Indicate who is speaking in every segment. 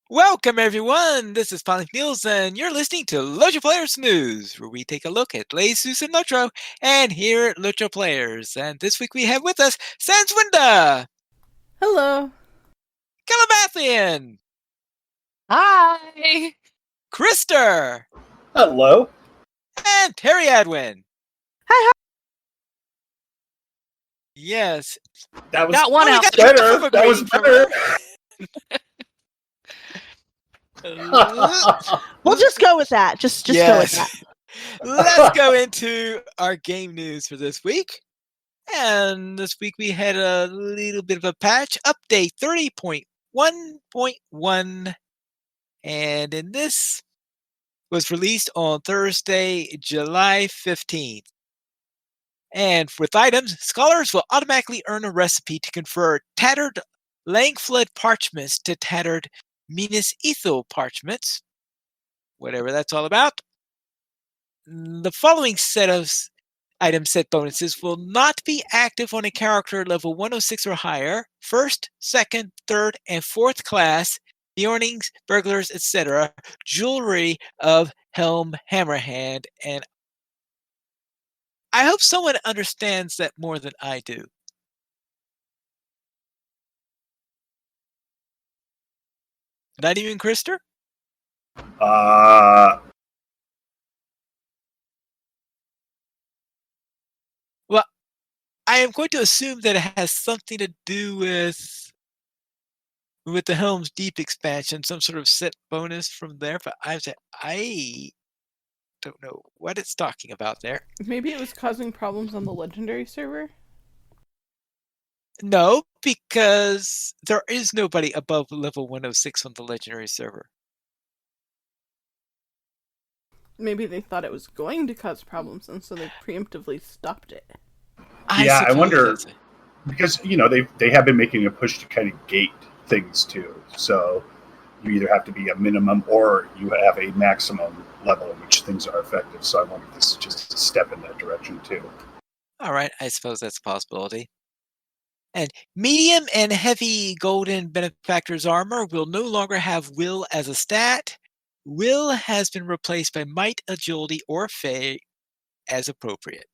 Speaker 1: Welcome, everyone. This is Polly Nielsen. You're listening to LOTRO Players News, where we take a look at Jesus and LOTRO and here at LOTRO Players. And this week we have with us Sanswinda,
Speaker 2: Hello.
Speaker 1: Calamathian,
Speaker 3: Hi.
Speaker 1: Krister,
Speaker 4: Hello.
Speaker 1: and Terry Adwin.
Speaker 2: Hi.
Speaker 1: Yes.
Speaker 4: That was
Speaker 3: Got one
Speaker 1: we
Speaker 3: out.
Speaker 1: got enough of
Speaker 4: better.
Speaker 1: a
Speaker 4: That was
Speaker 1: greeting from
Speaker 4: better.
Speaker 2: We'll just go with that. Just go with that.
Speaker 1: Let's go into our game news for this week. And this week we had a little bit of a patch update 30.1.1. And in this was released on Thursday, July 15th. And with items, scholars will automatically earn a recipe to convert tattered Langflood parchments to tattered Minas Ethel parchments, whatever that's all about. The following set of item set bonuses will not be active on a character level 106 or higher, first, second, third, and fourth class, Bjornings, burglars, etc., jewelry of Helm Hammerhand, and I hope someone understands that more than I do. Not even Krister? Well, I am going to assume that it has something to do with the Helm's Deep expansion, some sort of set bonus from there, but I don't know what it's talking about there.
Speaker 2: Maybe it was causing problems on the legendary server?
Speaker 1: No, because there is nobody above level 106 on the legendary server.
Speaker 2: Maybe they thought it was going to cause problems, and so they preemptively stopped it.
Speaker 4: I wonder, because they have been making a push to kind of gate things too. So you either have to be a minimum or you have a maximum level in which things are effective. So I wonder if this is just a step in that direction too.
Speaker 1: All right, I suppose that's a possibility. And medium and heavy golden benefactor's armor will no longer have will as a stat. Will has been replaced by might, agility, or fey as appropriate.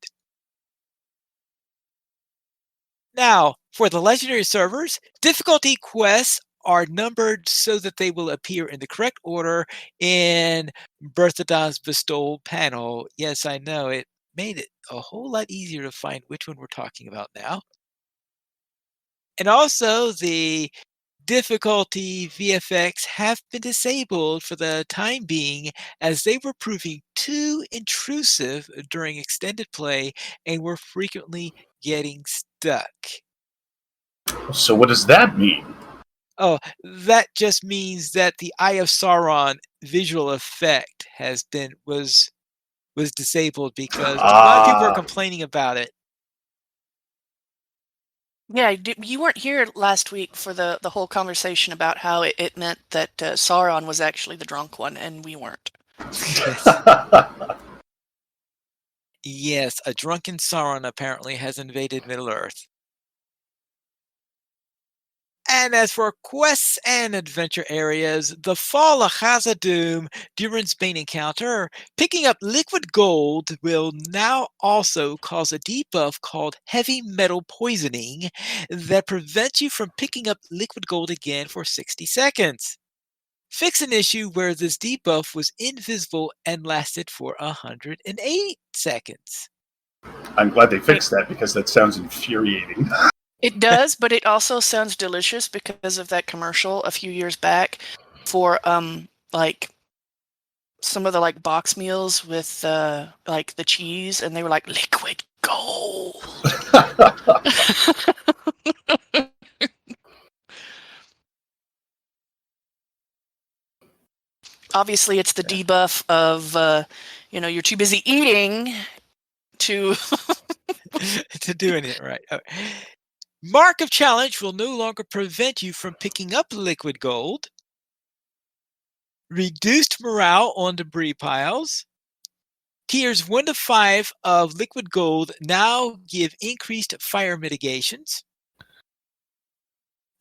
Speaker 1: Now, for the legendary servers, difficulty quests are numbered so that they will appear in the correct order in Berthadas bestowal panel. Yes, I know, it made it a whole lot easier to find which one we're talking about now. And also, the difficulty VFX have been disabled for the time being as they were proving too intrusive during extended play and were frequently getting stuck.
Speaker 4: So what does that mean?
Speaker 1: Oh, that just means that the Eye of Sauron visual effect was disabled because a lot of people were complaining about it.
Speaker 3: Yeah, you weren't here last week for the whole conversation about how it meant that Sauron was actually the drunk one, and we weren't.
Speaker 1: Yes, a drunken Sauron apparently has invaded Middle-earth. And as for quests and adventure areas, the Fall of Khazad-dûm Durin's Bane encounter, picking up liquid gold will now also cause a debuff called Heavy Metal Poisoning that prevents you from picking up liquid gold again for 60 seconds. Fix an issue where this debuff was invisible and lasted for 108 seconds.
Speaker 4: I'm glad they fixed that because that sounds infuriating.
Speaker 3: It does, but it also sounds delicious because of that commercial a few years back for like some of the like box meals with like the cheese, and they were like liquid gold. Obviously, it's the debuff of you're too busy eating to
Speaker 1: to do anything right. Mark of Challenge will no longer prevent you from picking up liquid gold. Reduced morale on debris piles. Tiers 1 to 5 of liquid gold now give increased fire mitigations.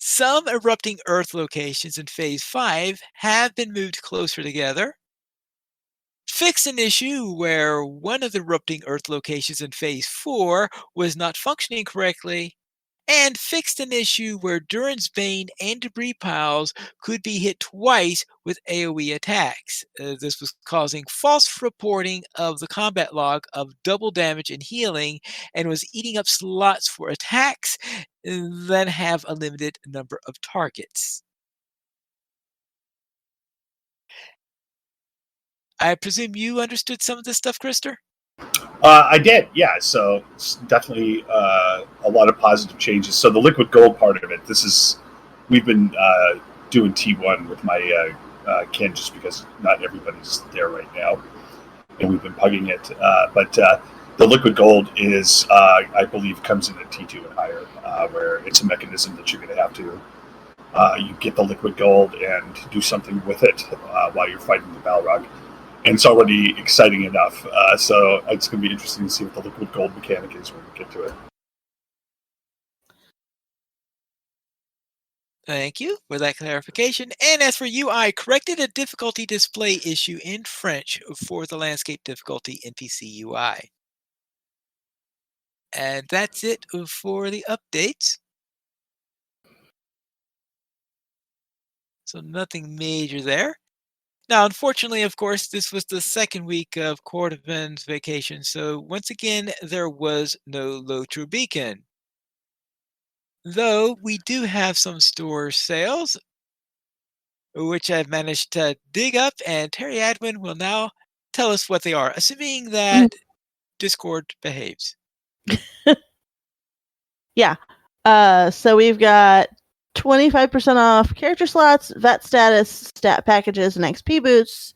Speaker 1: Some erupting Earth locations in Phase 5 have been moved closer together. Fixed an issue where one of the erupting Earth locations in Phase 4 was not functioning correctly, and fixed an issue where Duran's Bane and debris piles could be hit twice with AoE attacks. This was causing false reporting of the combat log of double damage and healing, and was eating up slots for attacks that have a limited number of targets. I presume you understood some of this stuff, Krister?
Speaker 4: I did, yeah. So it's definitely a lot of positive changes. So the liquid gold part of it, we've been doing T1 with my Ken just because not everybody's there right now, and we've been pugging it. But the liquid gold is, I believe, comes in at T2 and higher, where it's a mechanism that you're going to have to you get the liquid gold and do something with it while you're fighting the Balrog. And it's already exciting enough. So it's going to be interesting to see what the liquid gold mechanic is when we get to it.
Speaker 1: Thank you for that clarification. And as for UI, corrected a difficulty display issue in French for the landscape difficulty NPC UI. And that's it for the updates. So nothing major there. Now, unfortunately, of course, this was the second week of Cordovan's vacation, so once again, there was no LOTRO beacon. Though we do have some store sales, which I've managed to dig up, and Terry Adwin will now tell us what they are, assuming that Discord behaves.
Speaker 5: Yeah. So we've got 25% off character slots, vet status, stat packages, and XP boosts.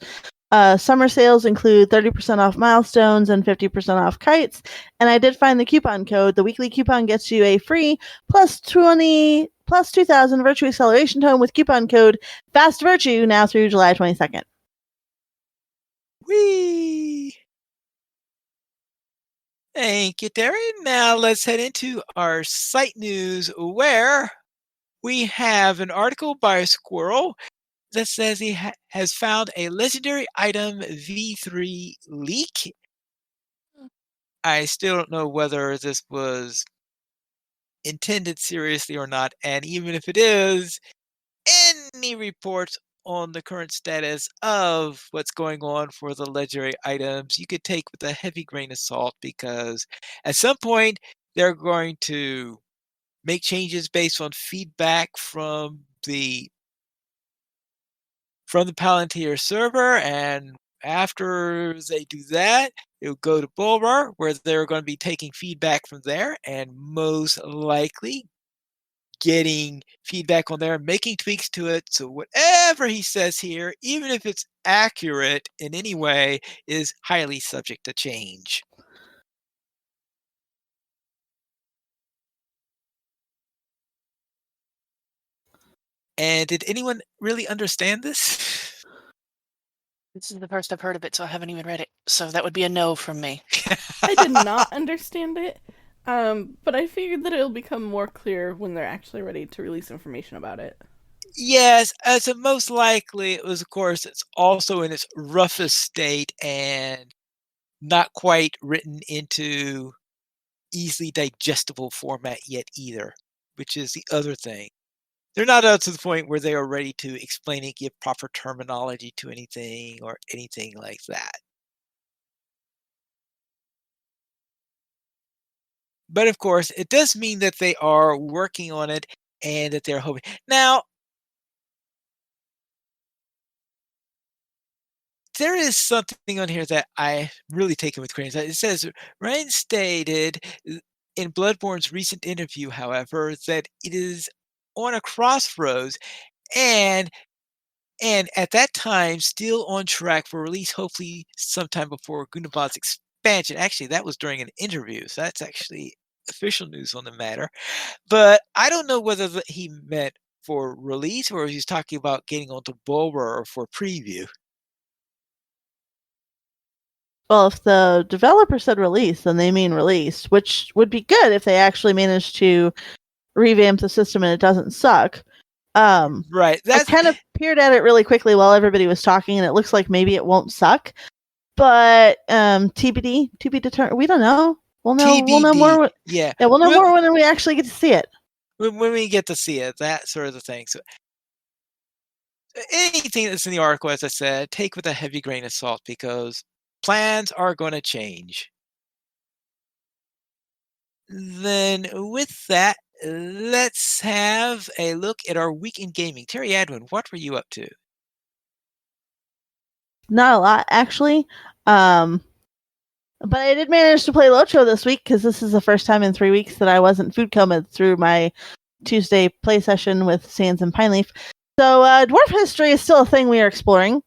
Speaker 5: Summer sales include 30% off milestones and 50% off kites. And I did find the coupon code. The weekly coupon gets you a free plus 20 plus 2,000 Virtue Acceleration Tome with coupon code Fast Virtue now through July 22nd.
Speaker 1: Whee! Thank you, Terry. Now let's head into our site news where we have an article by a squirrel that says he has found a legendary item V3 leak. I still don't know whether this was intended seriously or not, and even if it is, any reports on the current status of what's going on for the legendary items you could take with a heavy grain of salt, because at some point they're going to make changes based on feedback from the Palantir server, and after they do that, it'll go to Bulwer, where they're going to be taking feedback from there, and most likely getting feedback on there, making tweaks to it. So whatever he says here, even if it's accurate in any way, is highly subject to change. And did anyone really understand this?
Speaker 3: This is the first I've heard of it, so I haven't even read it. So that would be a no from me.
Speaker 2: I did not understand it, but I figured that it'll become more clear when they're actually ready to release information about it.
Speaker 1: Yes, as most likely it was, of course, it's also in its roughest state and not quite written into easily digestible format yet either, which is the other thing. They're not up to the point where they are ready to explain it, give proper terminology to anything or anything like that. But of course, it does mean that they are working on it and that they're hoping. Now, there is something on here that I really take it with grains. It says, Ryan stated in Bloodborne's recent interview, however, that it is on a crossroads and at that time still on track for release, hopefully sometime before Gundabad's expansion. Actually, that was during an interview, so that's actually official news on the matter. But I don't know whether he meant for release or he's talking about getting onto Bulwer or for preview.
Speaker 5: Well, if the developer said release, then they mean release, which would be good if they actually managed to revamp the system and it doesn't suck.
Speaker 1: Right.
Speaker 5: I kind of peered at it really quickly while everybody was talking, and it looks like maybe it won't suck. But TBD, to be determined. We don't know. We'll know.
Speaker 1: TBD.
Speaker 5: We'll know more.
Speaker 1: Yeah.
Speaker 5: We'll know more when we actually get to see it.
Speaker 1: When we get to see it, that sort of the thing. So anything that's in the article, as I said, take with a heavy grain of salt because plans are going to change. Then with that, let's have a look at our week in gaming. Terry Adwin, what were you up to?
Speaker 5: Not a lot, actually. But I did manage to play LOTRO this week because this is the first time in 3 weeks that I wasn't food comaed through my Tuesday play session with Sans and Pineleaf. So dwarf history is still a thing we are exploring.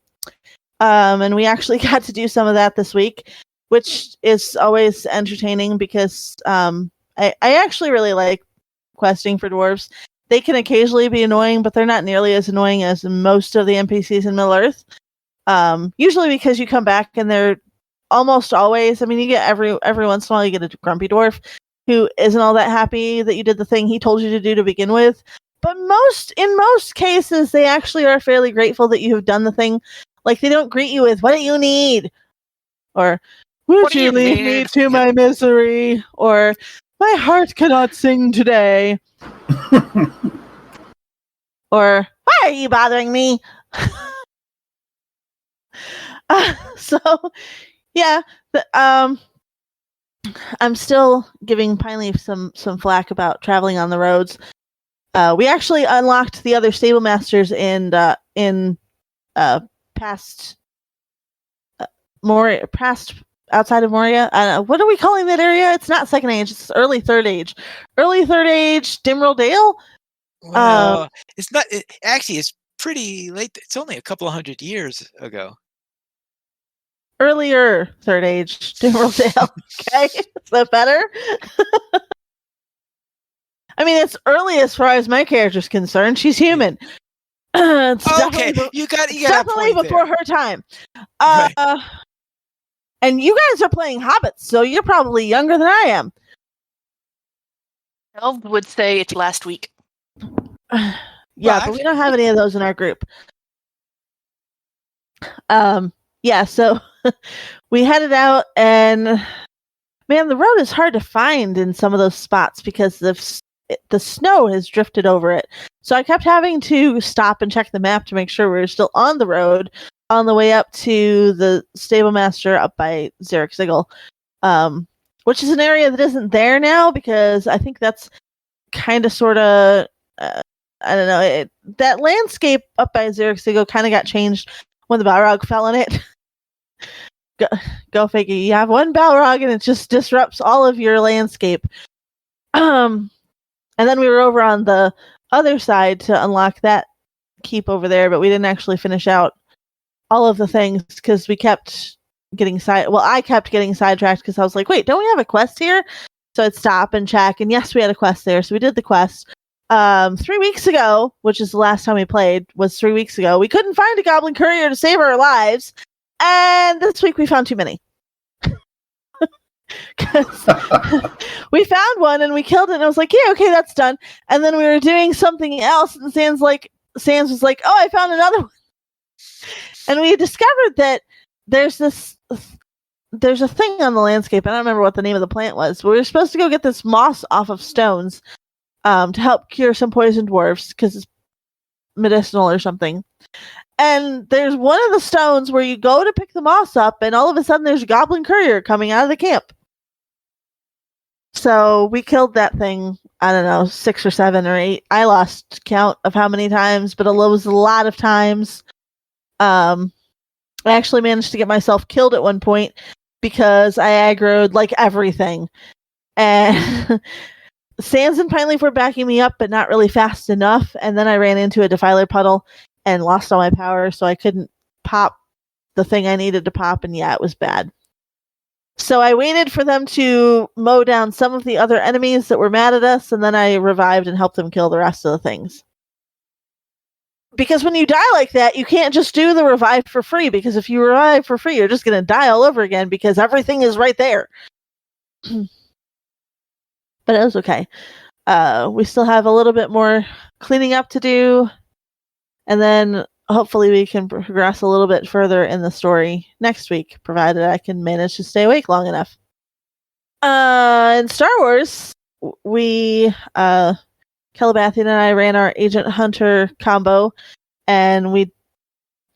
Speaker 5: And we actually got to do some of that this week, which is always entertaining because I actually really like questing for dwarves. They can occasionally be annoying, but they're not nearly as annoying as most of the NPCs in Middle-earth. Usually because you come back and they're almost always, I mean, you get every once in a while you get a grumpy dwarf who isn't all that happy that you did the thing he told you to do to begin with. But in most cases, they actually are fairly grateful that you have done the thing. Like, they don't greet you with, "What do you need?" Or, "Would you lead me to my misery?" Or, "My heart cannot sing today." Or, "Why are you bothering me?" So, yeah, I'm still giving Pineleaf some flack about traveling on the roads. We actually unlocked the other stable masters in past outside of Moria. What are we calling that area? It's not Second Age. It's early Third Age. Early Third Age, Dimril Dale.
Speaker 1: Well, it's not. Actually, it's pretty late. It's only a couple of 100 years ago.
Speaker 5: Earlier Third Age, Dimril Dale. Okay, is that better? I mean, it's early as far as my character's concerned. She's human.
Speaker 1: Okay, you got
Speaker 5: definitely before her time.
Speaker 1: Right.
Speaker 5: And you guys are playing hobbits, so you're probably younger than I am.
Speaker 3: Elv would say it's last week.
Speaker 5: Yeah, but we don't have any of those in our group. Yeah, so we headed out, and man, the road is hard to find in some of those spots because the snow has drifted over it. So I kept having to stop and check the map to make sure we were still on the road on the way up to the stable master up by Xeric Sigil, which is an area that isn't there now because I think that's kind of sort of, I don't know, that landscape up by Xeric Sigil kind of got changed when the Balrog fell in it. Go figure. You have one Balrog and it just disrupts all of your landscape. And then we were over on the other side to unlock that keep over there, but we didn't actually finish out all of the things because we kept getting I kept getting sidetracked because I was like, wait, don't we have a quest here? So I'd stop and check, and yes, we had a quest there, so we did the quest. 3 weeks ago, which is the last time we played, was 3 weeks ago, we couldn't find a goblin courier to save our lives, and this week we found too many. Because we found one and we killed it, and I was like, yeah, okay, that's done. And then we were doing something else, and Sans was like, oh, I found another one. And we discovered that there's a thing on the landscape. I don't remember what the name of the plant was. We were supposed to go get this moss off of stones to help cure some poison dwarfs because it's medicinal or something. And there's one of the stones where you go to pick the moss up, and all of a sudden there's a goblin courier coming out of the camp. So we killed that thing, I don't know, 6 or 7 or 8. I lost count of how many times, but it was a lot of times. I actually managed to get myself killed at one point because I aggroed like everything. And Sans and Pineleaf were backing me up, but not really fast enough. And then I ran into a defiler puddle and lost all my power, so I couldn't pop the thing I needed to pop, and yeah, it was bad. So I waited for them to mow down some of the other enemies that were mad at us, and then I revived and helped them kill the rest of the things. Because when you die like that, you can't just do the revive for free, because if you revive for free, you're just going to die all over again because everything is right there. But it was okay. We still have a little bit more cleaning up to do, and then hopefully we can progress a little bit further in the story next week, provided I can manage to stay awake long enough. In Star Wars, we Calabathian and I ran our Agent Hunter combo, and we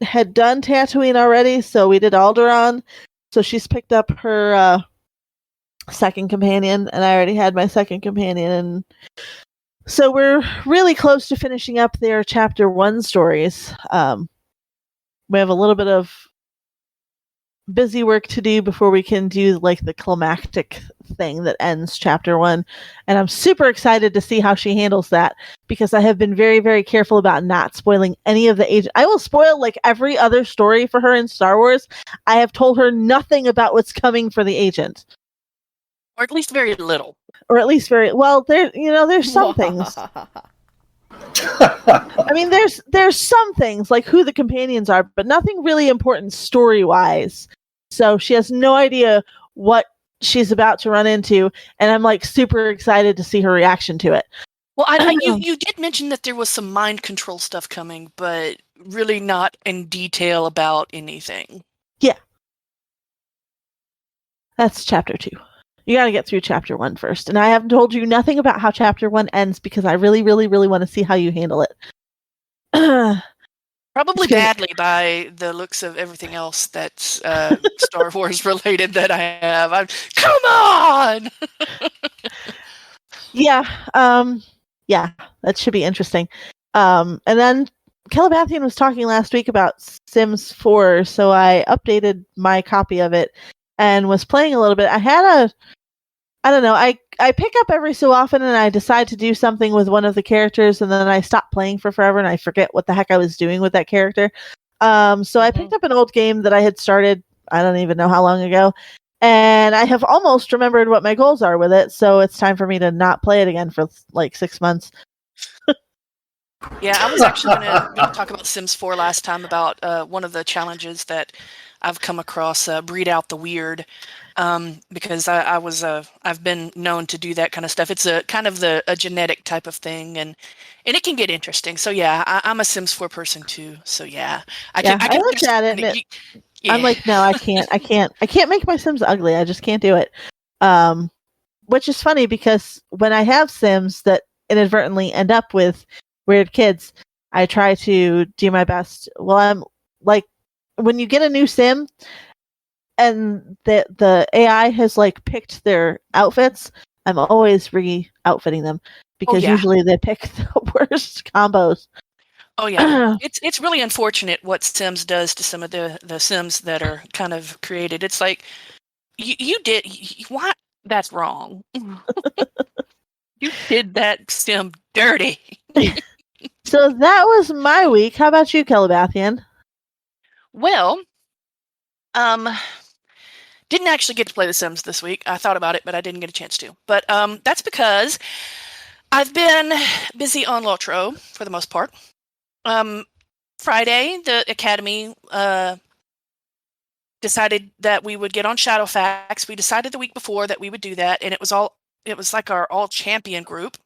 Speaker 5: had done Tatooine already, so we did Alderaan. So she's picked up her second companion, and I already had my second companion, and so we're really close to finishing up their Chapter 1 stories. We have a little bit of busy work to do before we can do like the climactic thing that ends Chapter 1, and I'm super excited to see how she handles that, because I have been very, very careful about not spoiling any of the agent. I will spoil like every other story for her in Star Wars. I have told her nothing about what's coming for the agent,
Speaker 3: or at least very little.
Speaker 5: or at least very well. There's some things. I mean, there's some things like who the companions are, but nothing really important story-wise. So she has no idea what she's about to run into, and I'm like super excited to see her reaction to it.
Speaker 3: Well, you did mention that there was some mind control stuff coming, but really not in detail about anything.
Speaker 5: Yeah. That's Chapter 2. You gotta get through Chapter 1 first. And I haven't told you nothing about how Chapter 1 ends, because I really, really, really want to see how you handle it.
Speaker 3: Probably badly by the looks of everything else that's Star Wars related that I have. Come on!
Speaker 5: Yeah, that should be interesting. And then Calabathian was talking last week about Sims 4, so I updated my copy of it and was playing a little bit. I don't know, I pick up every so often and I decide to do something with one of the characters, and then I stop playing for forever and I forget what the heck I was doing with that character. So I picked up an old game that I had started, I don't even know how long ago, and I have almost remembered what my goals are with it, so it's time for me to not play it again for like 6 months.
Speaker 3: Yeah, I was actually going to talk about Sims 4 last time, about one of the challenges that I've come across, breed out the weird, because I've been known to do that kind of stuff. It's a kind of a genetic type of thing, and it can get interesting. So yeah, I'm a Sims 4 person too. So yeah, I
Speaker 5: looked at it, and I'm like, no, I can't make my Sims ugly. I just can't do it. Which is funny, because when I have Sims that inadvertently end up with weird kids, I try to do my best. Well, I'm like, when you get a new Sim and the AI has like picked their outfits, I'm always re-outfitting them, because usually they pick the worst combos.
Speaker 3: Oh yeah, it's really unfortunate what Sims does to some of the Sims that are kind of created. It's like you did what? That's wrong. You did that Sim dirty.
Speaker 5: So that was my week. How about you, Calabathian?
Speaker 3: Well, didn't actually get to play The Sims this week. I thought about it, but I didn't get a chance to. But that's because I've been busy on LOTRO for the most part. Friday, the Academy decided that we would get on Shadowfax. We decided the week before that we would do that, and it was like our all champion group.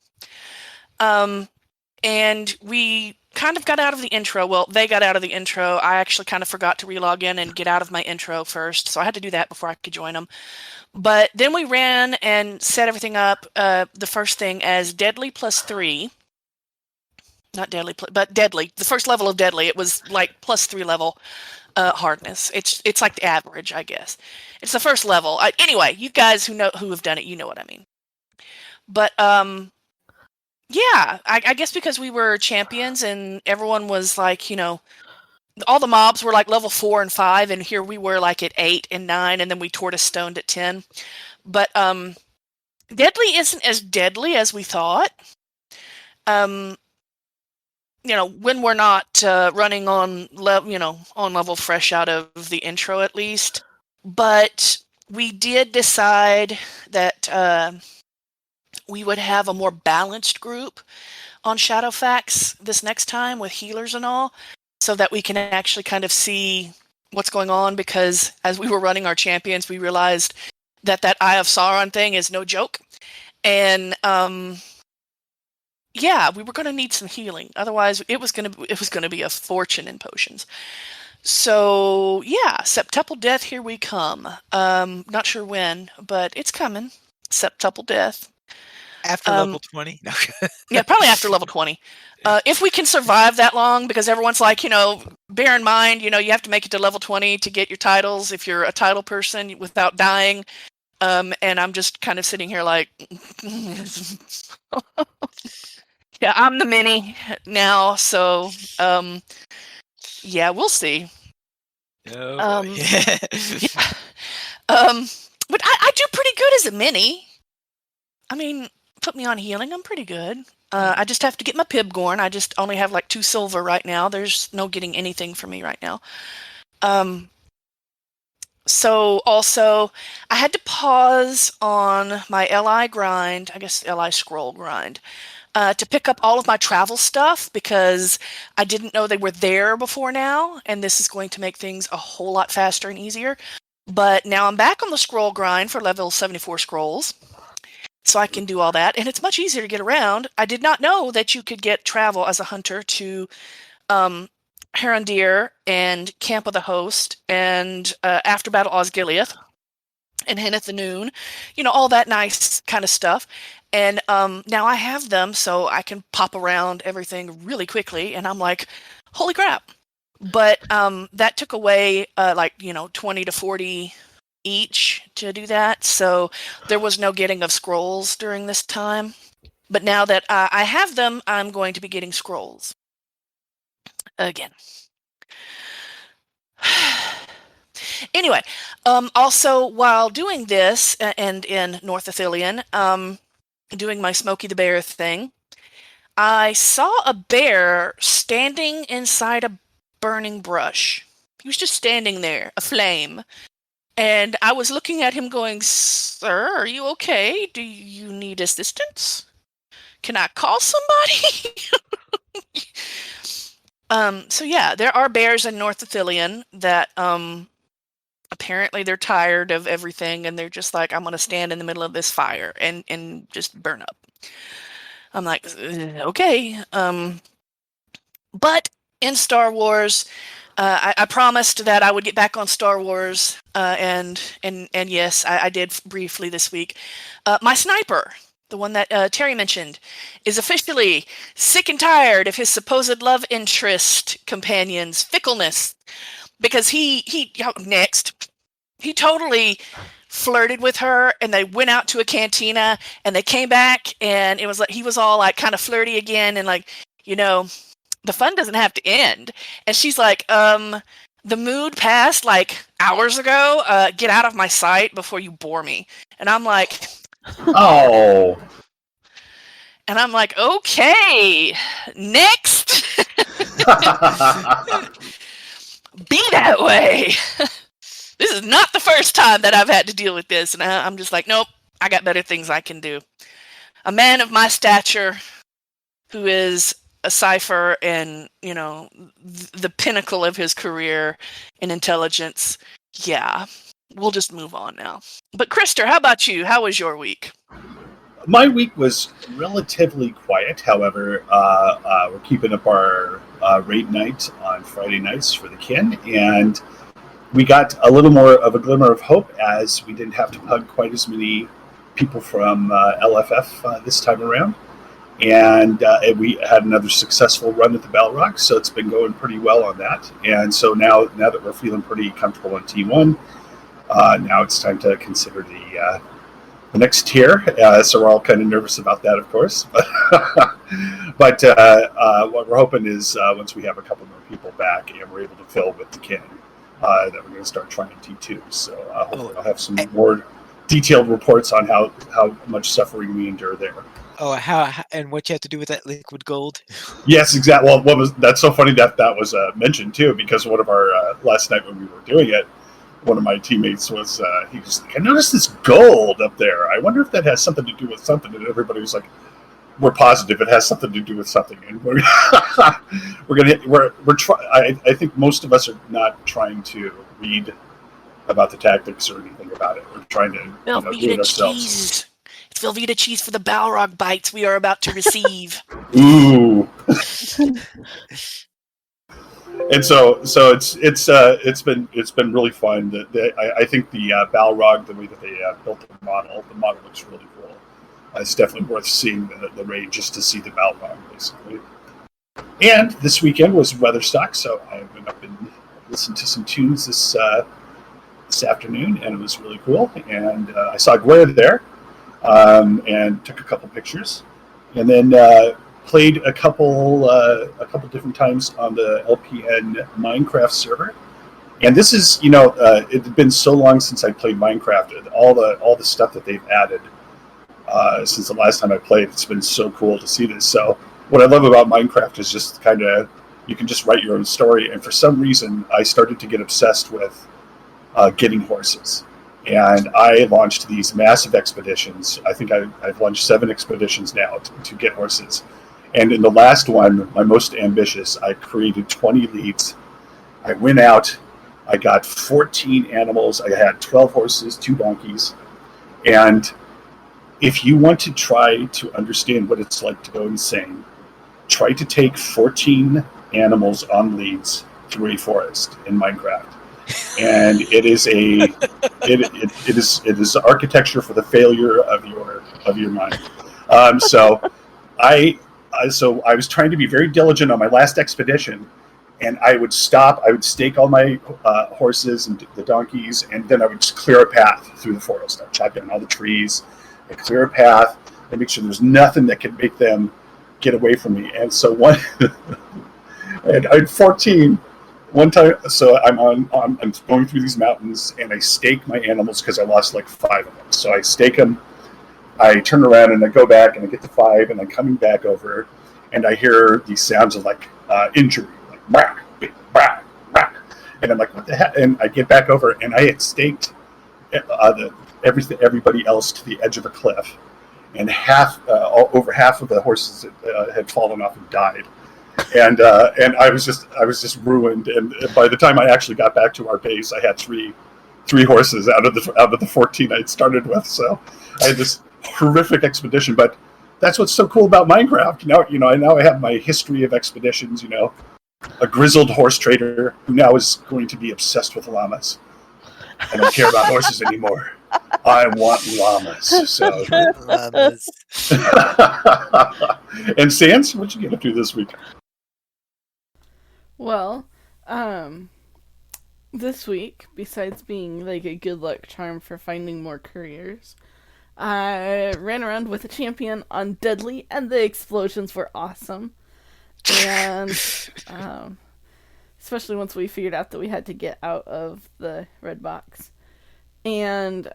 Speaker 3: And we kind of got out of the intro. Well, they got out of the intro. I actually kind of forgot to relog in and get out of my intro first, so I had to do that before I could join them. But then we ran and set everything up, the first thing as Deadly +3. Not Deadly, but Deadly. The first level of Deadly. It was like +3 level hardness. It's like the average, I guess. It's the first level. Anyway, you guys who have done it, you know what I mean. But yeah, I guess because we were champions and everyone was like, all the mobs were like level 4 and 5, and here we were like at 8 and 9, and then we tortoise stoned at 10. But Deadly isn't as deadly as we thought. When we're not running on level fresh out of the intro at least. But we did decide that we would have a more balanced group on Shadowfax this next time with healers and all, so that we can actually kind of see what's going on, because as we were running our champions, we realized that Eye of Sauron thing is no joke. And yeah, we were going to need some healing. Otherwise, it was going to be a fortune in potions. So yeah, septuple death, here we come. Not sure when, but it's coming. Septuple death.
Speaker 1: After level 20? No.
Speaker 3: Yeah, probably after level 20. If we can survive that long, because everyone's like, bear in mind, you have to make it to level 20 to get your titles if you're a title person without dying. And I'm just kind of sitting here like, yeah, I'm the mini now, so yeah, we'll see.
Speaker 1: Oh, boy.
Speaker 3: Yeah. But I do pretty good as a mini. I mean, put me on healing, I'm pretty good. I just have to get my Pibgorn. I just only have like 2 silver right now. There's no getting anything for me right now. So also, I had to pause on my LI grind, I guess LI scroll grind, to pick up all of my travel stuff because I didn't know they were there before now, and this is going to make things a whole lot faster and easier. But now I'm back on the scroll grind for level 74 scrolls, so I can do all that, and it's much easier to get around. I did not know that you could get travel as a hunter to Herondir and Camp of the Host and After Battle Osgiliath and Henneth the Noon, all that nice kind of stuff. And now I have them, so I can pop around everything really quickly, and I'm like, holy crap. But that took away 20 to 40 each to do that, so there was no getting of scrolls during this time. But now that I have them, I'm going to be getting scrolls again. Anyway, also while doing this and in North Athelion, doing my Smokey the Bear thing, I saw a bear standing inside a burning brush. He was just standing there, aflame. And I was looking at him going, "Sir, are you okay? Do you need assistance? Can I call somebody?" So yeah, there are bears in North Athelion that apparently they're tired of everything and they're just like, I'm gonna stand in the middle of this fire and just burn up. I'm like, okay. But in Star Wars, I promised that I would get back on Star Wars, and yes, I did briefly this week. My sniper, the one that Terry mentioned, is officially sick and tired of his supposed love interest companion's fickleness, because he totally flirted with her, and they went out to a cantina, and they came back, and it was like he was all like kind of flirty again, and like, the fun doesn't have to end. And she's like, the mood passed like hours ago. Get out of my sight before you bore me. And I'm like,
Speaker 4: oh.
Speaker 3: And I'm like, okay, next. Be that way. This is not the first time that I've had to deal with this. And I'm just like, nope, I got better things I can do. A man of my stature who is a cipher and, the pinnacle of his career in intelligence. Yeah, we'll just move on now. But Krister, how about you? How was your week?
Speaker 4: My week was relatively quiet. However, we're keeping up our raid night on Friday nights for the kin, and we got a little more of a glimmer of hope as we didn't have to hug quite as many people from LFF this time around. And we had another successful run at the Balrog, so it's been going pretty well on that. And so now that we're feeling pretty comfortable on T1, now it's time to consider the next tier. So we're all kind of nervous about that, of course. But what we're hoping is once we have a couple more people back and we're able to fill with the kin, that we're going to start trying T2. So hopefully I'll have some more detailed reports on how much suffering we endure there.
Speaker 1: Oh, how and what you have to do with that liquid gold? Yes,
Speaker 4: exactly. Well, that's so funny that was mentioned too, because one of our last night when we were doing it, one of my teammates was he was like, I noticed this gold up there. I wonder if that has something to do with something. And everybody was like, we're positive it has something to do with something. And I think most of us are not trying to read about the tactics or anything about it. We're trying to do it ourselves.
Speaker 3: Velveeta cheese for the Balrog bites we are about to receive.
Speaker 4: Ooh. And so it's been really fun. I think the Balrog, the way that they built the model looks really cool. It's definitely worth seeing the raid just to see the Balrog, basically. And this weekend was Weatherstock, so I went up and listened to some tunes this afternoon, and it was really cool. And I saw Gware there, and took a couple pictures, and then played a couple different times on the LPN Minecraft server. And this is, it had been so long since I played Minecraft. All the stuff that they've added since the last time I played, it's been so cool to see this. So what I love about Minecraft is just kind of, you can just write your own story. And for some reason, I started to get obsessed with getting horses. And I launched these massive expeditions. I think I've launched 7 expeditions now to get horses. And in the last one, my most ambitious, I created 20 leads. I went out, I got 14 animals. I had 12 horses, 2 donkeys. And if you want to try to understand what it's like to go insane, try to take 14 animals on leads through a forest in Minecraft. And it is it is architecture for the failure of your mind. So I was trying to be very diligent on my last expedition, and I would stop. I would stake all my horses and the donkeys, and then I would just clear a path through the forest. I'd chop down all the trees, and clear a path, and make sure there's nothing that could make them get away from me. And so I had 14. One time, so I'm going through these mountains, and I stake my animals because I lost like 5 of them. So I stake them, I turn around, and I go back, and I get to 5, and I'm coming back over, and I hear these sounds of like injury, like brack, brack, brack, and I'm like, what the heck? And I get back over, and I had staked everybody else to the edge of a cliff, and over half of the horses had fallen off and died. And I was just ruined. And by the time I actually got back to our base, I had three horses out of the 14 I'd started with. So I had this horrific expedition. But that's what's so cool about Minecraft. Now I have my history of expeditions. A grizzled horse trader who now is going to be obsessed with llamas. I don't care about horses anymore. I want llamas. So.
Speaker 1: Llamas.
Speaker 4: And Sans, what'd you get up to this week?
Speaker 2: Well, this week, besides being like a good luck charm for finding more couriers, I ran around with a champion on Deadly, and the explosions were awesome. And especially once we figured out that we had to get out of the red box. And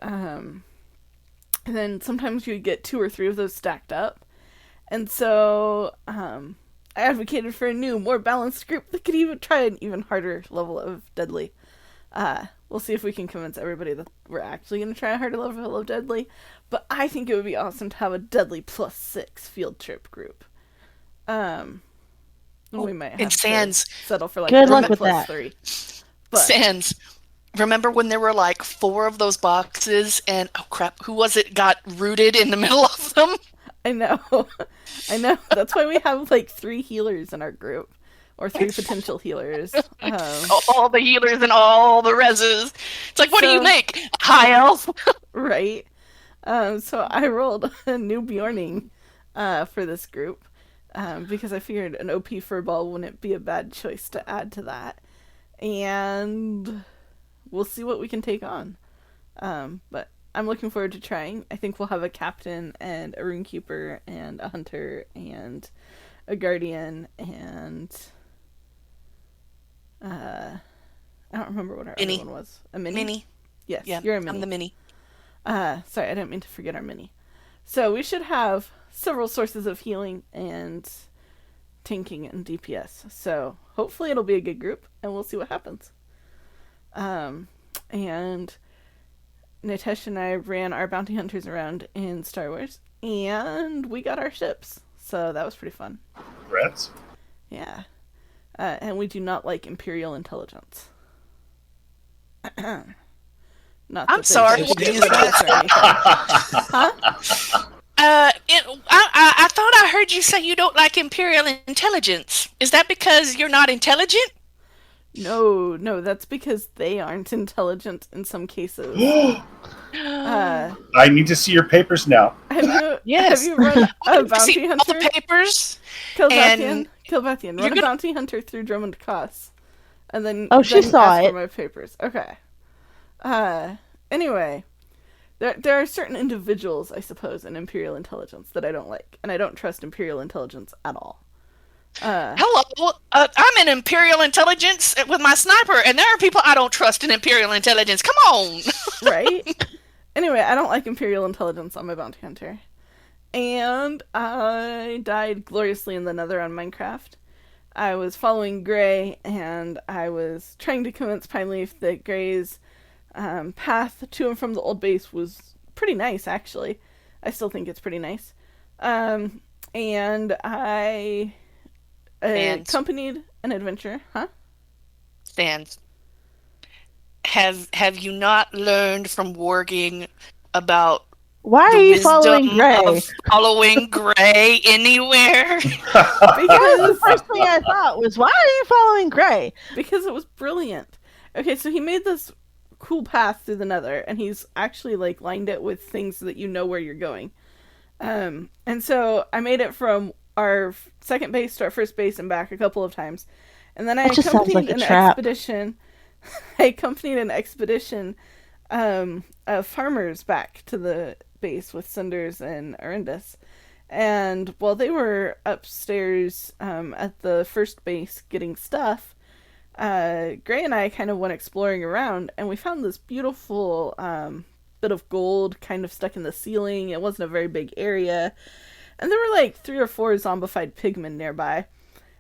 Speaker 2: then sometimes you get 2 or 3 of those stacked up. And so I advocated for a new, more balanced group that could even try an even harder level of Deadly. We'll see if we can convince everybody that we're actually going to try a harder level of Deadly. But I think it would be awesome to have a Deadly +6 field trip group. We might have to settle for like
Speaker 5: good luck with that.
Speaker 2: +3.
Speaker 3: But Sans, remember when there were like 4 of those boxes, and oh crap, who was it got rooted in the middle of them?
Speaker 2: I know. That's why we have like 3 healers in our group, or 3 potential healers.
Speaker 3: All the healers and all the reses. It's like, what do you make? High elf,
Speaker 2: right? So I rolled a new Bjorning for this group because I figured an OP furball wouldn't be a bad choice to add to that, and we'll see what we can take on. But I'm looking forward to trying. I think we'll have a captain and a runekeeper and a hunter and a guardian and I don't remember what our other one was. A mini?
Speaker 3: Mini.
Speaker 2: Yes,
Speaker 3: Yeah,
Speaker 2: you're a mini.
Speaker 3: I'm the mini.
Speaker 2: Sorry, I didn't mean to forget our mini. So we should have several sources of healing and tanking and DPS. So hopefully it'll be a good group, and we'll see what happens. And Nitesh and I ran our bounty hunters around in Star Wars, and we got our ships. So that was pretty fun.
Speaker 4: Congrats.
Speaker 2: Yeah. And we do not like Imperial intelligence. Not
Speaker 3: I'm sorry.
Speaker 2: Huh?
Speaker 3: I thought I heard you say you don't like Imperial intelligence. Is that because you're not intelligent?
Speaker 2: No, that's because they aren't intelligent in some cases.
Speaker 4: I need to see your papers now.
Speaker 2: Have you run a bounty hunter?
Speaker 3: All the papers.
Speaker 2: Kilbathian, run a bounty hunter through Drummond Coss. And then
Speaker 5: she saw
Speaker 2: ask
Speaker 5: it.
Speaker 2: for my papers. Okay. Anyway, there are certain individuals, I suppose, in Imperial intelligence that I don't like, and I don't trust Imperial intelligence at all.
Speaker 3: Hello, I'm in Imperial intelligence with my sniper, and there are people I don't trust in Imperial intelligence. Come on!
Speaker 2: Right? Anyway, I don't like Imperial intelligence on my bounty hunter. And I died gloriously in the Nether on Minecraft. I was following Gray, and I was trying to convince Pineleaf that Gray's path to and from the old base was pretty nice, actually. I still think it's pretty nice. And I accompanied an adventure. Huh?
Speaker 3: Stands. Have you not learned from Warging about
Speaker 5: why are you following Gray?
Speaker 3: Following Gray anywhere?
Speaker 5: Because the first thing I thought was, why are you following Gray?
Speaker 2: Because it was brilliant. Okay, so he made this cool path through the Nether, and he's actually like lined it with things so that you know where you're going. And so I made it from our second base to our first base and back a couple of times, and then I accompanied an expedition. I accompanied an expedition of farmers back to the base with Cinders and Arindus. And while they were upstairs at the first base getting stuff, Gray and I kind of went exploring around, and we found this beautiful bit of gold kind of stuck in the ceiling. It wasn't a very big area. And there were like 3 or 4 zombified pigmen nearby.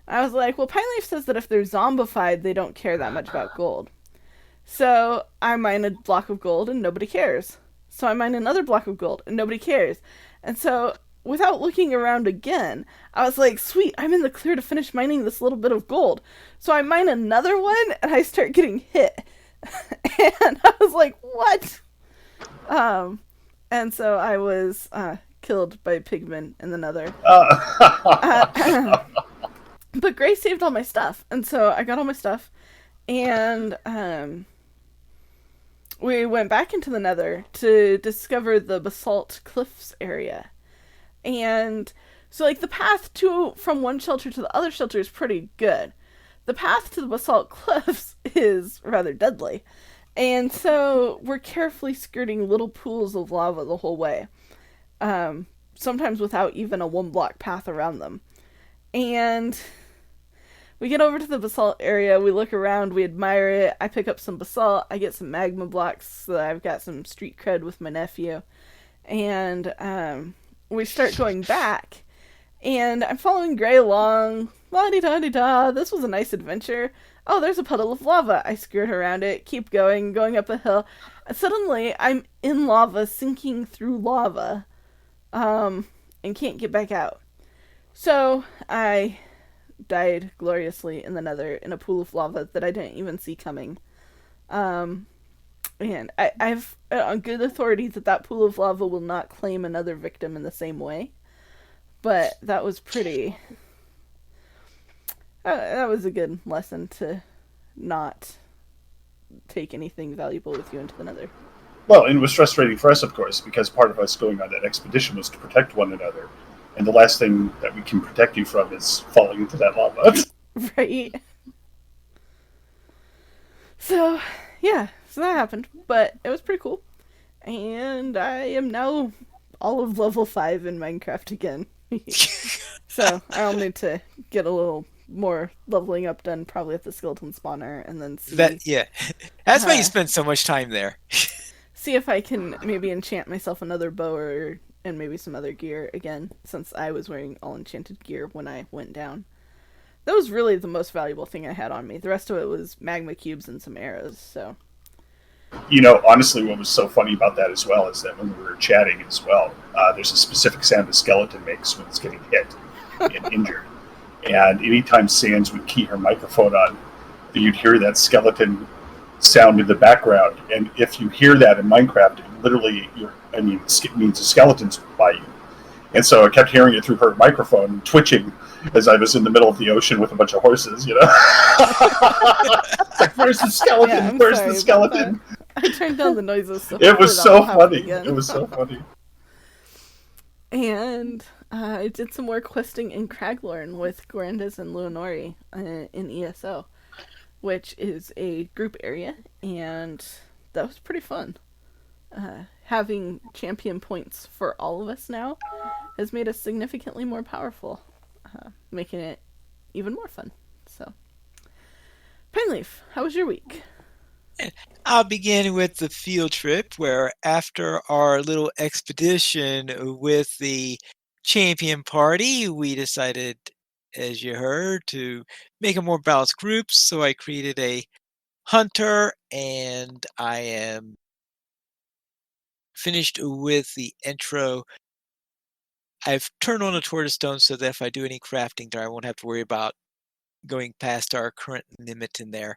Speaker 2: I was like, well, Pineleaf says that if they're zombified, they don't care that much about gold. So I mine a block of gold and nobody cares. So I mine another block of gold and nobody cares. And so without looking around again, I was like, sweet, I'm in the clear to finish mining this little bit of gold. So I mine another one and I start getting hit. And I was like, what? And so I was killed by pigmen in the Nether. But Gray saved all my stuff. And so I got all my stuff. And we went back into the Nether to discover the Basalt Cliffs area. And so, like, the path from one shelter to the other shelter is pretty good. The path to the Basalt Cliffs is rather deadly. And so we're carefully skirting little pools of lava the whole way. Sometimes without even a 1-block path around them. And we get over to the basalt area, we look around, we admire it, I pick up some basalt, I get some magma blocks so that I've got some street cred with my nephew. And we start going back, and I'm following Gray along, la-di-da-di-da, this was a nice adventure. Oh, there's a puddle of lava. I skirt around it, keep going up a hill, and suddenly I'm in lava, sinking through lava, and can't get back out. So I died gloriously in the Nether in a pool of lava that I didn't even see coming. And I've on good authority that pool of lava will not claim another victim in the same way. But that was pretty... that was a good lesson to not take anything valuable with you into the Nether.
Speaker 4: Well, and it was frustrating for us, of course, because part of us going on that expedition was to protect one another. And the last thing that we can protect you from is falling into that lava.
Speaker 2: Right. So, yeah. So that happened. But it was pretty cool. And I am now all of level 5 in Minecraft again. So, I'll need to get a little more leveling up done probably at the skeleton spawner and then see...
Speaker 1: That's why you spend so much time there.
Speaker 2: See if I can maybe enchant myself another bow and maybe some other gear again, since I was wearing all enchanted gear when I went down. That was really the most valuable thing I had on me. The rest of it was magma cubes and some arrows, so...
Speaker 4: You know, honestly, what was so funny about that as well is that when we were chatting as well, there's a specific sound a skeleton makes when it's getting hit and injured. And anytime Sans would key her microphone on, you'd hear that skeleton sound in the background. And if you hear that in Minecraft, it literally, it means a skeleton's by you. And so I kept hearing it through her microphone, twitching as I was in the middle of the ocean with a bunch of horses, you know? It's like, where's the skeleton?
Speaker 2: Yeah, I'm
Speaker 4: Where's
Speaker 2: sorry
Speaker 4: the
Speaker 2: about
Speaker 4: skeleton?
Speaker 2: that. I turned down the noises, so
Speaker 4: It was
Speaker 2: hopefully that
Speaker 4: so
Speaker 2: won't happen
Speaker 4: funny.
Speaker 2: again.
Speaker 4: It was so funny.
Speaker 2: And I did some more questing in Craglorn with Gorandis and Leonori in ESO, which is a group area, and that was pretty fun. Having champion points for all of us now has made us significantly more powerful, making it even more fun. So, Pineleaf, how was your week?
Speaker 1: I'll begin with the field trip, where after our little expedition with the champion party, we decided, as you heard, to make a more balanced group. So I created a hunter, and I am finished with the intro. I've turned on a tortoise stone so that if I do any crafting there, I won't have to worry about going past our current limit in there.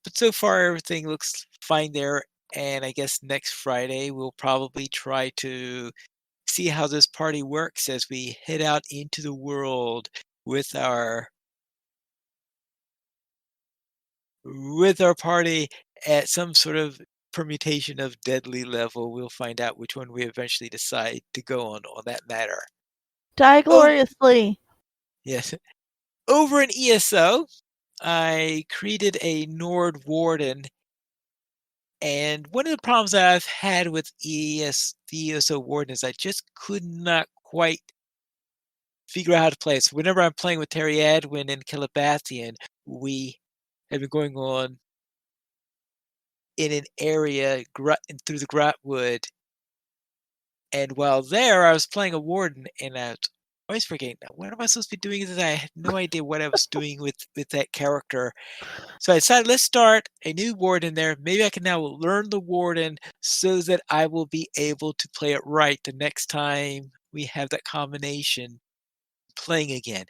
Speaker 1: But so far, everything looks fine there. And I guess next Friday, we'll probably try to see how this party works as we head out into the world with our party at some sort of permutation of deadly level. We'll find out which one we eventually decide to go on that matter.
Speaker 5: Die
Speaker 1: Oh,
Speaker 5: gloriously.
Speaker 1: yes. Over in ESO, I created a Nord Warden. And one of the problems that I've had with the ESO Warden is I just could not quite figure out how to play it. So whenever I'm playing with Terry Adwin and Calabathian, we have been going on in an area through the Grotwood. And while there, I was playing a Warden, and I was always forgetting, what am I supposed to be doing? I had no idea what I was doing with that character. So I decided, let's start a new Warden there. Maybe I can now learn the Warden so that I will be able to play it right the next time we have that combination playing again.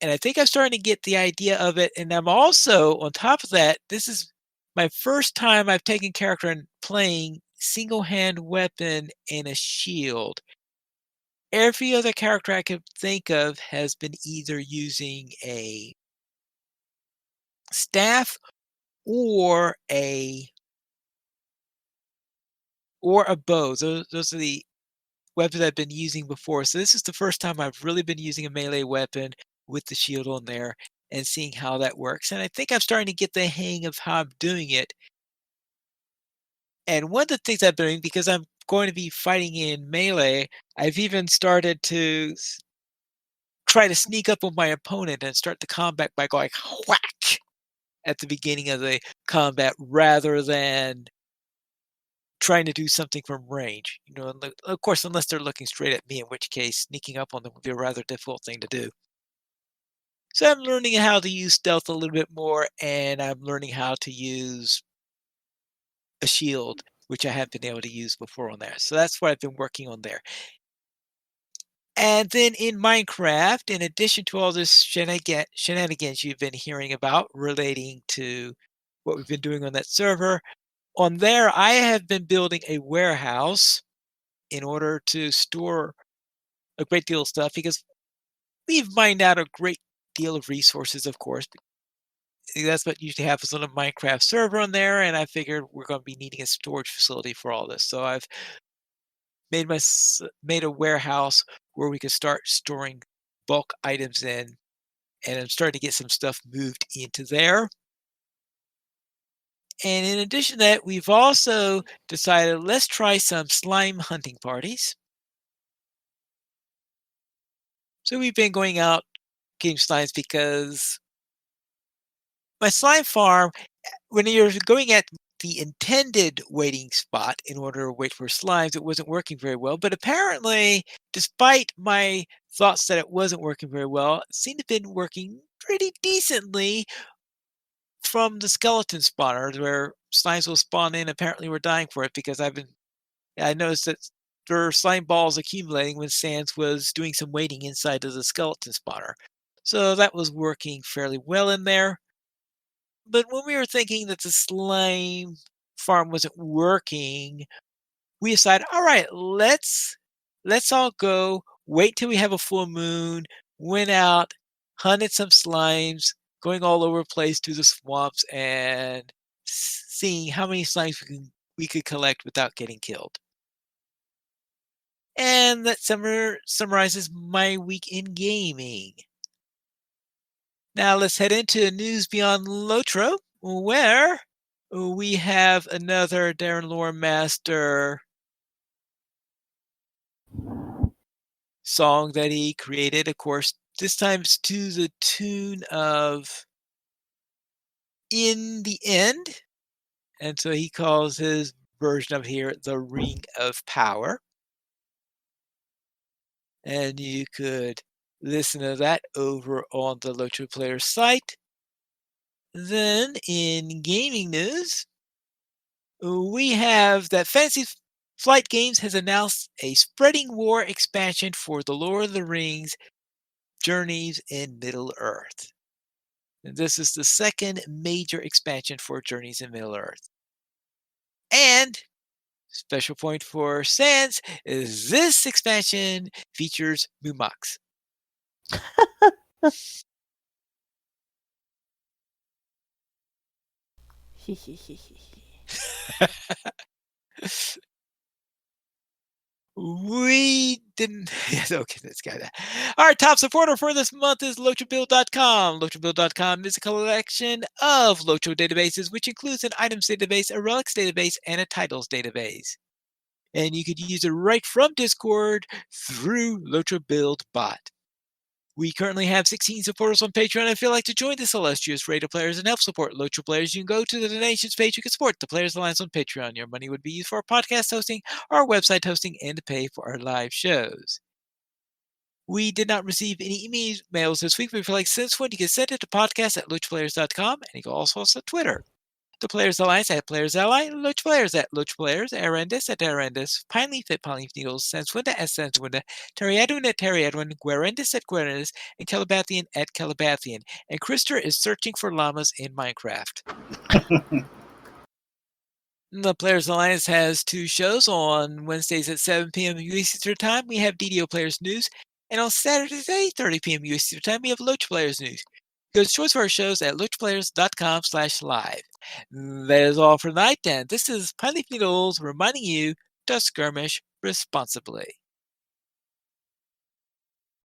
Speaker 1: And I think I'm starting to get the idea of it. And I'm also, on top of that, this is my first time I've taken character and playing single hand weapon and a shield. Every other character I could think of has been either using a staff or a bow. Those are the weapons I've been using before. So this is the first time I've really been using a melee weapon with the shield on there and seeing how that works. And I think I'm starting to get the hang of how I'm doing it. And one of the things I've been doing, because I'm going to be fighting in melee, I've even started to try to sneak up on my opponent and start the combat by going whack at the beginning of the combat rather than trying to do something from range. You know, of course, unless they're looking straight at me, in which case sneaking up on them would be a rather difficult thing to do. So I'm learning how to use stealth a little bit more, and I'm learning how to use a shield, which I haven't been able to use before on there. So that's what I've been working on there. And then in Minecraft, in addition to all this shenanigans you've been hearing about relating to what we've been doing on that server, on there I have been building a warehouse in order to store a great deal of stuff, because we've mined out a great deal of resources, of course. That's what usually happens on a Minecraft server on there, and I figured we're going to be needing a storage facility for all this. So I've made a warehouse where we could start storing bulk items in, and I'm starting to get some stuff moved into there. And in addition to that, we've also decided, let's try some slime hunting parties. So we've been going out getting slimes because my slime farm, when you're going at the intended waiting spot in order to wait for slimes, it wasn't working very well. But apparently, despite my thoughts that it wasn't working very well, it seemed to have been working pretty decently from the skeleton spawners, where slimes will spawn in. Apparently, we're dying for it because I noticed that there are slime balls accumulating when Sans was doing some waiting inside of the skeleton spawner. So that was working fairly well in there. But when we were thinking that the slime farm wasn't working, we decided, all right, let's let's all go, wait till we have a full moon, went out, hunted some slimes, going all over the place to the swamps, and seeing how many slimes we could collect without getting killed. And that summarizes my week in gaming. Now let's head into news beyond LOTRO, where we have another Darren Lore Master song that he created. Of course, this time it's to the tune of In the End. And so he calls his version of here the Ring of Power. And you could listen to that over on the LOTRO Player site. Then in gaming news, we have that Fantasy Flight Games has announced a Spreading War expansion for the Lord of the Rings Journeys in Middle-earth. And this is the second major expansion for Journeys in Middle-earth. And special point for Sans is this expansion features Mumox. We didn't. Yes, okay, that's got that. Our top supporter for this month is LOTRObuild.com. LOTRObuild.com is a collection of LOTRO databases, which includes an items database, a relics database, and a titles database. And you could use it right from Discord through LOTRO Build Bot. We currently have 16 supporters on Patreon. If you'd like to join this illustrious rate of players and help support LOTRO players, you can go to the donations page. You can support the Players Alliance on Patreon. Your money would be used for our podcast hosting, our website hosting, and to pay for our live shows. We did not receive any emails this week, but if you'd like to send us one, you can send it to podcast@LOTROplayers.com, and you can also follow us on Twitter. The Players Alliance at Players Ally, Loach Players at Loach Players, Arendis at Arendis, Pine Leaf at Pine Leaf Needles, Sanswinda at Sanswinda, Terryadwin at Terryadwin, Guarendis at Guarendis, and Calabathian at Calabathian. And Krister is searching for llamas in Minecraft. The Players Alliance has 2 shows. On Wednesdays at 7 p.m. U.S. Eastern Time, we have DDO Players News. And on Saturdays at 8:30 p.m. U.S. Eastern Time, we have Loach Players News. Go to choice for our shows at loachplayers.com/live. That is all for tonight, and this is Pine Leaf Needles reminding you to skirmish responsibly.